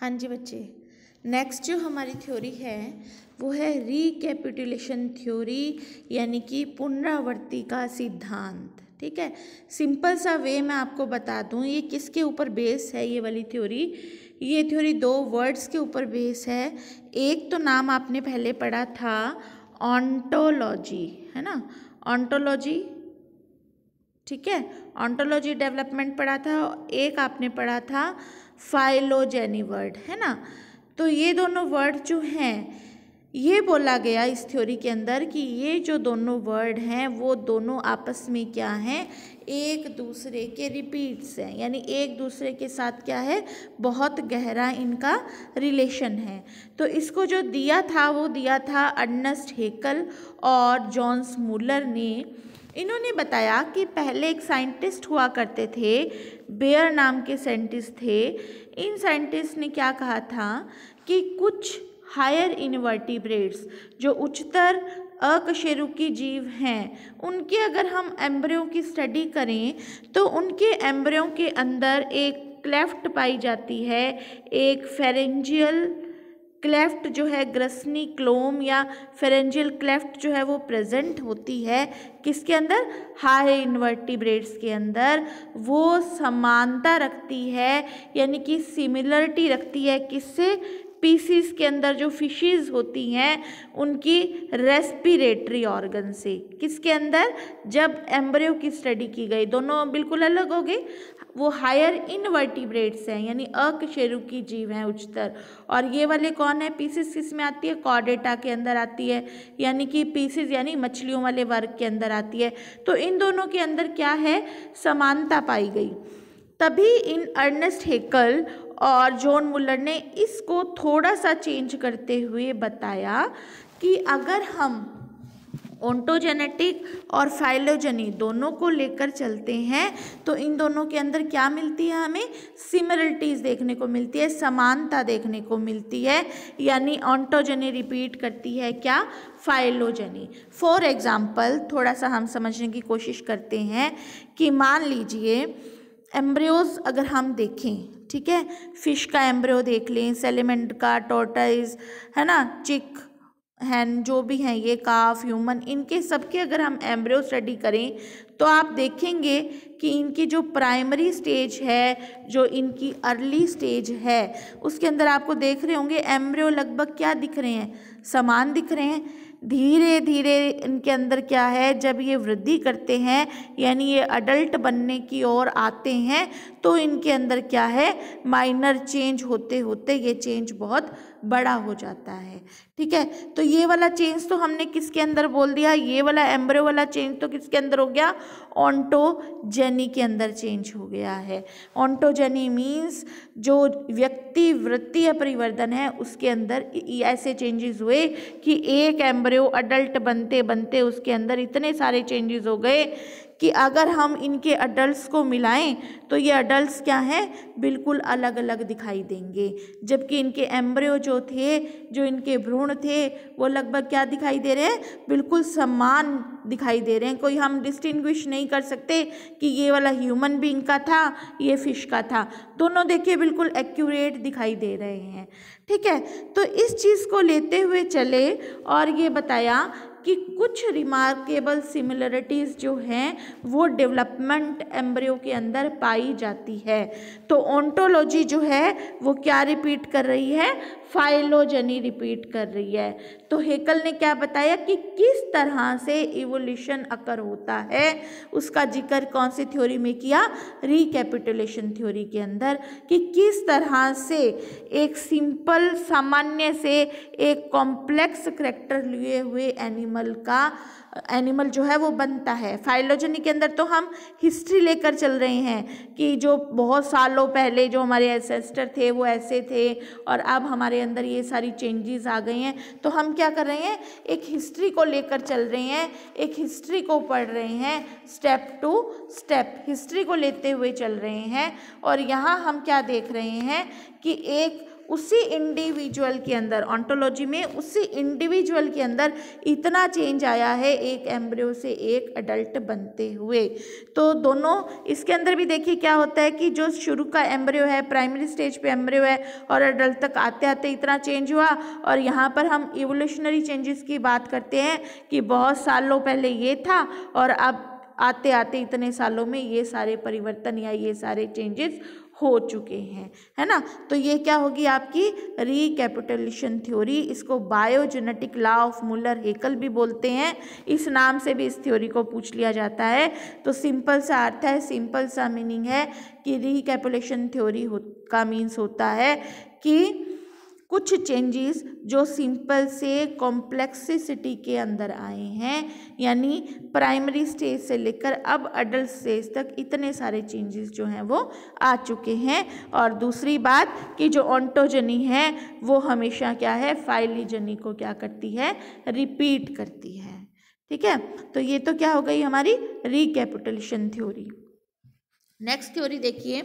हाँ जी बच्चे, नेक्स्ट जो हमारी थ्योरी है वो है रिकैपिटुलेशन थ्योरी, यानी कि पुनरावृत्ति का सिद्धांत। ठीक है, सिंपल सा वे मैं आपको बता दूं, ये किसके ऊपर बेस है ये वाली थ्योरी। ये थ्योरी दो वर्ड्स के ऊपर बेस है। एक तो नाम आपने पहले पढ़ा था ऑन्टोलॉजी, है ना, ऑन्टोलॉजी। ठीक है, ऑन्टोलॉजी डेवलपमेंट पढ़ा था। एक आपने पढ़ा था फाइलोजेनी वर्ड, है ना। तो ये दोनों वर्ड जो हैं, ये बोला गया इस थ्योरी के अंदर कि ये जो दोनों वर्ड हैं वो दोनों आपस में क्या हैं, एक दूसरे के रिपीट्स हैं, यानी एक दूसरे के साथ क्या है, बहुत गहरा इनका रिलेशन है। तो इसको जो दिया था वो दिया था अर्नेस्ट हेकल और जॉन्स मुलर ने। इन्होंने बताया कि पहले एक साइंटिस्ट हुआ करते थे, बेयर नाम के साइंटिस्ट थे। इन साइंटिस्ट ने क्या कहा था कि कुछ हायर इनवर्टिब्रेट्स, जो उच्चतर अकशेरुकी जीव हैं, उनके अगर हम एम्ब्रियो की स्टडी करें तो उनके एम्ब्रियो के अंदर एक क्लेफ्ट पाई जाती है, एक फेरेंजियल क्लेफ्ट जो है, ग्रसनी क्लोम या फेरेंजियल क्लेफ्ट जो है वो प्रेजेंट होती है किसके अंदर, हाई इनवर्टिब्रेट्स के अंदर। वो समानता रखती है, यानी कि सिमिलरिटी रखती है किससे, पीसीस के अंदर जो फिशेस होती हैं उनकी रेस्पिरेटरी ऑर्गन से। किसके अंदर, जब एम्ब्रियो की स्टडी की गई, दोनों बिल्कुल अलग हो गए। वो हायर इनवर्टिब्रेट्स हैं, यानी अकशेरुकी जीव हैं, उच्चतर। और ये वाले कौन है, पीसीस किस में आती है, कॉर्डेटा के अंदर आती है, यानी कि पीसीस यानी मछलियों वाले वर्ग के अंदर आती है। तो इन दोनों के अंदर क्या है, समानता पाई गई। तभी इन अर्नेस्ट हेकल और जॉन मुलर ने इसको थोड़ा सा चेंज करते हुए बताया कि अगर हम ओंटोजेनेटिक और फाइलोजेनी दोनों को लेकर चलते हैं तो इन दोनों के अंदर क्या मिलती है, हमें सिमिलरिटीज़ देखने को मिलती है, समानता देखने को मिलती है। यानी ओंटोजेनी रिपीट करती है क्या, फाइलोजेनी। फॉर एग्जाम्पल थोड़ा सा हम समझने की कोशिश करते हैं कि मान लीजिए एम्ब्रियोज अगर हम देखें, ठीक है, फिश का एम्ब्रियो देख लें, सेलिमेंट का, टोर्टाइज, है ना, चिक, हैन, जो भी हैं ये, काफ, ह्यूमन, इनके सबके अगर हम एम्ब्रियो स्टडी करें तो आप देखेंगे कि इनकी जो प्राइमरी स्टेज है, जो इनकी अर्ली स्टेज है, उसके अंदर आपको देख रहे होंगे एम्ब्रियो लगभग क्या दिख रहे हैं, समान दिख रहे हैं। धीरे धीरे इनके अंदर क्या है, जब ये वृद्धि करते हैं यानी ये अडल्ट बनने की ओर आते हैं तो इनके अंदर क्या है, माइनर चेंज होते होते ये चेंज बहुत बड़ा हो जाता है। ठीक है, तो ये वाला चेंज तो हमने किसके अंदर बोल दिया, ये वाला एम्ब्रियो वाला चेंज तो किसके अंदर हो गया, ओंटोजेनी के अंदर चेंज हो गया है। ओंटोजेनी मीन्स जो व्यक्ति वृत्तीय परिवर्तन है उसके अंदर ऐसे चेंजेस हुए कि एक एम्ब्रियो अडल्ट बनते बनते उसके अंदर इतने सारे चेंजेस हो गए कि अगर हम इनके अडल्ट्स को मिलाएं तो ये अडल्ट्स क्या हैं, बिल्कुल अलग अलग दिखाई देंगे। जबकि इनके एम्ब्रियो जो थे, जो इनके भ्रूण थे, वो लगभग क्या दिखाई दे रहे हैं, बिल्कुल समान दिखाई दे रहे हैं। कोई हम डिस्टिंग्विश नहीं कर सकते कि ये वाला ह्यूमन बीइंग का था, ये फिश का था। दोनों देखिए बिल्कुल एक्यूरेट दिखाई दे रहे हैं। ठीक है, तो इस चीज़ को लेते हुए चले और ये बताया कि कुछ रिमार्केबल सिमिलरिटीज़ जो हैं वो डेवलपमेंट एम्ब्रियो के अंदर पाई जाती है। तो ओंटोलॉजी जो है वो क्या रिपीट कर रही है, फाइलोजेनी रिपीट कर रही है। तो हेकल ने क्या बताया कि किस तरह से इवोल्यूशन अकर होता है, उसका जिक्र कौन सी थ्योरी में किया, रिकैपिटुलेशन थ्योरी के अंदर, कि किस तरह से एक सिंपल सामान्य से एक कॉम्प्लेक्स करैक्टर लिए हुए एनिमल जो है वो बनता है। फाइलोजेनी के अंदर तो हम हिस्ट्री लेकर चल रहे हैं कि जो बहुत सालों पहले जो हमारे एंसेस्टर थे वो ऐसे थे और अब हमारे अंदर ये सारी चेंजेस आ गई हैं। तो हम क्या कर रहे हैं, एक हिस्ट्री को लेकर चल रहे हैं, एक हिस्ट्री को पढ़ रहे हैं, स्टेप टू स्टेप हिस्ट्री को लेते हुए चल रहे हैं। और यहाँ हम क्या देख रहे हैं कि एक उसी इंडिविजुअल के अंदर, ऑन्टोलॉजी में उसी इंडिविजुअल के अंदर इतना चेंज आया है एक एम्ब्रियो से एक अडल्ट बनते हुए। तो दोनों इसके अंदर भी देखिए क्या होता है कि जो शुरू का एम्ब्रियो है, प्राइमरी स्टेज पे एम्ब्रियो है और अडल्ट तक आते आते इतना चेंज हुआ, और यहाँ पर हम इवोल्यूशनरी चेंजेस की बात करते हैं कि बहुत सालों पहले ये था और अब आते आते इतने सालों में ये सारे परिवर्तन या ये सारे चेंजेस हो चुके हैं, है ना। तो ये क्या होगी आपकी रिकैपिटुलेशन थ्योरी। इसको biogenetic law of Muller Haeckel भी बोलते हैं, इस नाम से भी इस थ्योरी को पूछ लिया जाता है। तो सिंपल सा अर्थ है, सिंपल सा मीनिंग है कि रिकैपिटुलेशन थ्योरी का मीन्स होता है कि कुछ चेंजेस जो सिंपल से कॉम्प्लेक्सिसिटी के अंदर आए हैं, यानी प्राइमरी स्टेज से लेकर अब अडल्ट स्टेज तक इतने सारे चेंजेस जो हैं वो आ चुके हैं। और दूसरी बात कि जो ऑन्टोजनी है वो हमेशा क्या है, फाइलीजनी को क्या करती है, रिपीट करती है। ठीक है, तो ये तो क्या हो गई हमारी रिकैपिटुलेशन थ्योरी। नेक्स्ट थ्योरी देखिए,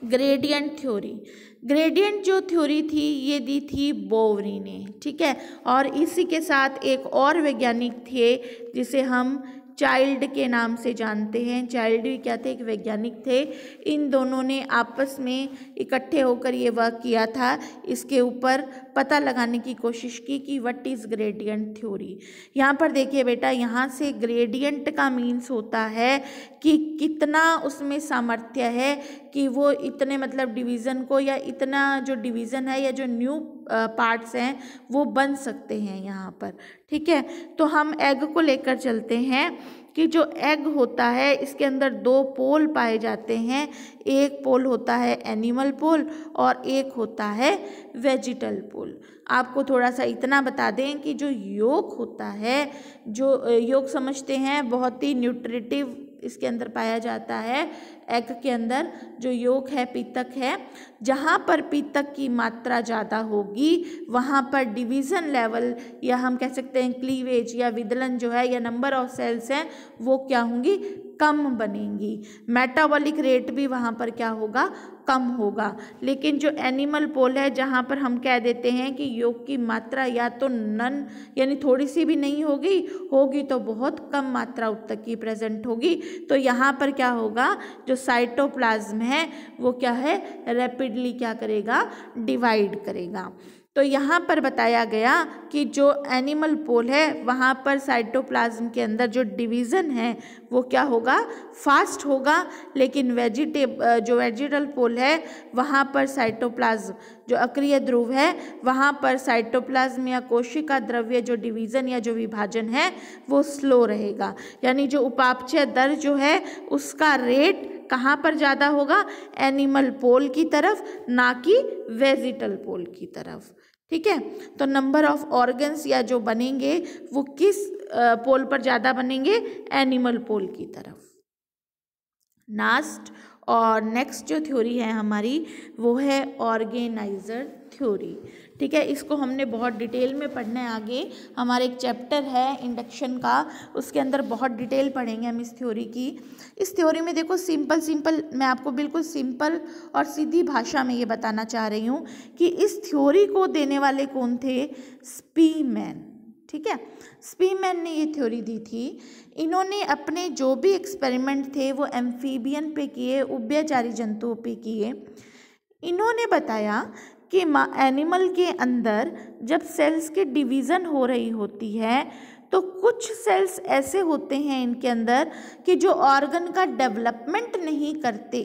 ग्रेडियंट थ्योरी। ग्रेडियंट जो थ्योरी थी ये दी थी बोवरी ने, ठीक है। और इसी के साथ एक और वैज्ञानिक थे जिसे हम चाइल्ड के नाम से जानते हैं। चाइल्ड भी क्या थे, एक वैज्ञानिक थे। इन दोनों ने आपस में इकट्ठे होकर ये वर्क किया था, इसके ऊपर पता लगाने की कोशिश की कि व्हाट इज़ ग्रेडियंट थ्योरी। यहाँ पर देखिए बेटा, यहाँ से ग्रेडियंट का मीन्स होता है कि कितना उसमें सामर्थ्य है कि वो इतने मतलब डिवीज़न को, या इतना जो डिवीज़न है या जो न्यू पार्ट्स हैं वो बन सकते हैं यहाँ पर। ठीक है, तो हम एग को लेकर चलते हैं कि जो एग होता है इसके अंदर दो पोल पाए जाते हैं। एक पोल होता है एनिमल पोल और एक होता है वेजिटल पोल। आपको थोड़ा सा इतना बता दें कि जो योग होता है, जो योग समझते हैं, बहुत ही न्यूट्रिटिव इसके अंदर पाया जाता है। एग के अंदर जो योग है, पीतक है, जहाँ पर पीतक की मात्रा ज़्यादा होगी वहाँ पर डिवीज़न लेवल, या हम कह सकते हैं क्लीवेज या विदलन जो है, या नंबर ऑफ सेल्स हैं वो क्या होंगी, कम बनेंगी। मेटाबॉलिक रेट भी वहाँ पर क्या होगा, कम होगा। लेकिन जो एनिमल पोल है, जहाँ पर हम कह देते हैं कि योग की मात्रा या तो नन यानी थोड़ी सी भी नहीं होगी तो बहुत कम मात्रा तक की प्रेजेंट होगी। तो यहाँ पर क्या होगा, जो साइटोप्लाज्म है वो क्या है, रैपिडली क्या करेगा, डिवाइड करेगा। तो यहाँ पर बताया गया कि जो एनिमल पोल है वहाँ पर साइटोप्लाज्म के अंदर जो डिवीज़न है वो क्या होगा, फास्ट होगा। लेकिन जो वेजिटल पोल है वहाँ पर साइटोप्लाज्म, जो अक्रिय ध्रुव है वहाँ पर साइटोप्लाज्म या कोशिका द्रव्य जो डिवीज़न या जो विभाजन है वो स्लो रहेगा। यानी जो उपापचय दर जो है उसका रेट कहाँ पर ज़्यादा होगा, एनिमल पोल की तरफ, ना कि वेजिटल पोल की तरफ। ठीक है, तो नंबर ऑफ ऑर्गन्स या जो बनेंगे वो किस पोल पर ज़्यादा बनेंगे, एनिमल पोल की तरफ। नेक्स्ट जो थ्योरी है हमारी वो है ऑर्गेनाइजर थ्योरी। ठीक है, इसको हमने बहुत डिटेल में पढ़ना है आगे। हमारा एक चैप्टर है इंडक्शन का, उसके अंदर बहुत डिटेल पढ़ेंगे हम इस थ्योरी की। इस थ्योरी में देखो सिंपल मैं आपको बिल्कुल सिंपल और सीधी भाषा में ये बताना चाह रही हूँ कि इस थ्योरी को देने वाले कौन थे, स्पीमैन। ठीक है, स्पीमैन ने ये थ्योरी दी थी। इन्होंने अपने जो भी एक्सपेरिमेंट थे वो एम्फीबियन पे किए, उभयचरी जंतुओं पे किए। इन्होंने बताया कि एनिमल के अंदर जब सेल्स के डिवीज़न हो रही होती है तो कुछ सेल्स ऐसे होते हैं इनके अंदर कि जो ऑर्गन का डेवलपमेंट नहीं करते,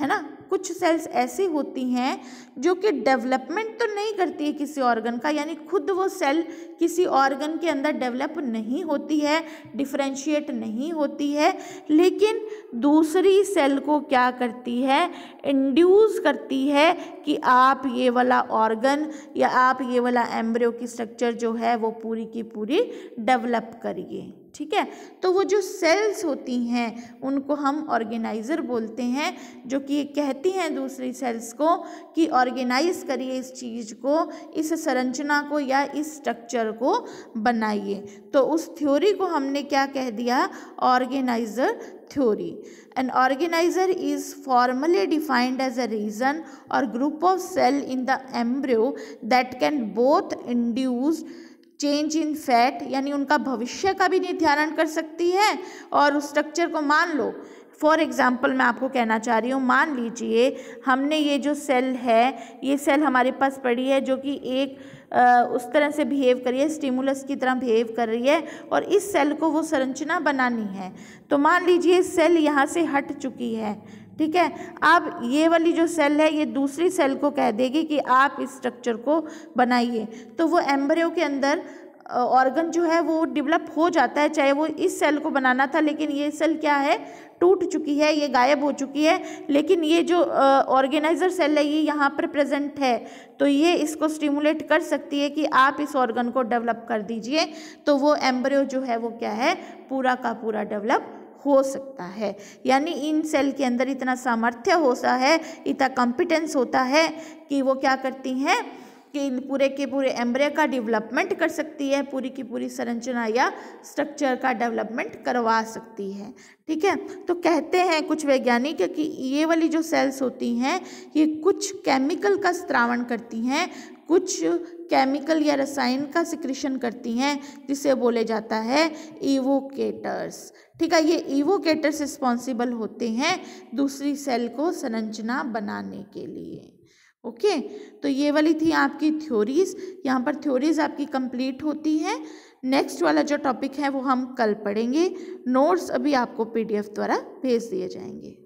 है ना। कुछ सेल्स ऐसी होती हैं जो कि डेवलपमेंट तो नहीं करती है किसी ऑर्गन का, यानी खुद वो सेल किसी ऑर्गन के अंदर डेवलप नहीं होती है, डिफरेंशिएट नहीं होती है, लेकिन दूसरी सेल को क्या करती है, इंड्यूस करती है कि आप ये वाला ऑर्गन या आप ये वाला एम्ब्रियो की स्ट्रक्चर जो है वो पूरी की पूरी डेवलप करिए। ठीक है। तो वो जो सेल्स होती हैं उनको हम ऑर्गेनाइज़र बोलते हैं, जो कि कहती हैं दूसरी सेल्स को कि ऑर्गेनाइज करिए इस चीज़ को, इस संरचना को या इस स्ट्रक्चर को बनाइए। तो उस थ्योरी को हमने क्या कह दिया, organiser theory. An organizer is formally defined as a region or group of cell in the embryo that can both induce change in fat, यानी उनका भविष्य का भी निर्धारण कर सकती है और उस स्ट्रक्चर को, मान लो फॉर एग्जाम्पल मैं आपको कहना चाह रही हूँ, मान लीजिए हमने ये जो सेल है, ये सेल हमारे पास पड़ी है जो कि एक उस तरह से बिहेव कर रही है, स्टिमुलस की तरह बिहेव कर रही है और इस सेल को वो संरचना बनानी है। तो मान लीजिए सेल यहाँ से हट चुकी है, ठीक है। अब ये वाली जो सेल है ये दूसरी सेल को कह देगी कि आप इस स्ट्रक्चर को बनाइए। तो वो एम्ब्रियो के अंदर ऑर्गन जो है वो डेवलप हो जाता है, चाहे वो इस सेल को बनाना था लेकिन ये सेल क्या है, टूट चुकी है, ये गायब हो चुकी है, लेकिन ये जो ऑर्गेनाइजर सेल है ये यहाँ पर प्रेजेंट है, तो ये इसको स्टिमुलेट कर सकती है कि आप इस ऑर्गन को डेवलप कर दीजिए। तो वो एम्ब्रियो जो है वो क्या है, पूरा का पूरा डेवलप हो सकता है। यानी इन सेल के अंदर इतना सामर्थ्य होता है, इतना कॉम्पिटेंस होता है कि वो क्या करती हैं कि पूरे के पूरे एम्ब्रियो का डेवलपमेंट कर सकती है, पूरी की पूरी संरचना या स्ट्रक्चर का डेवलपमेंट करवा सकती है, ठीक है। तो कहते हैं कुछ वैज्ञानिक कि ये वाली जो सेल्स होती हैं ये कुछ केमिकल का स्त्रावण करती हैं, कुछ केमिकल या रसायन का सिक्रीशन करती हैं, जिसे बोले जाता है इवोकेटर्स, ठीक है। ये इवोकेटर्स रिस्पॉन्सिबल होते हैं दूसरी सेल को संरचना बनाने के लिए। ओके, तो ये वाली थी आपकी थ्योरीज। यहाँ पर थ्योरीज आपकी कंप्लीट होती हैं। नेक्स्ट वाला जो टॉपिक है वो हम कल पढ़ेंगे। नोट्स अभी आपको PDF द्वारा भेज दिए जाएंगे।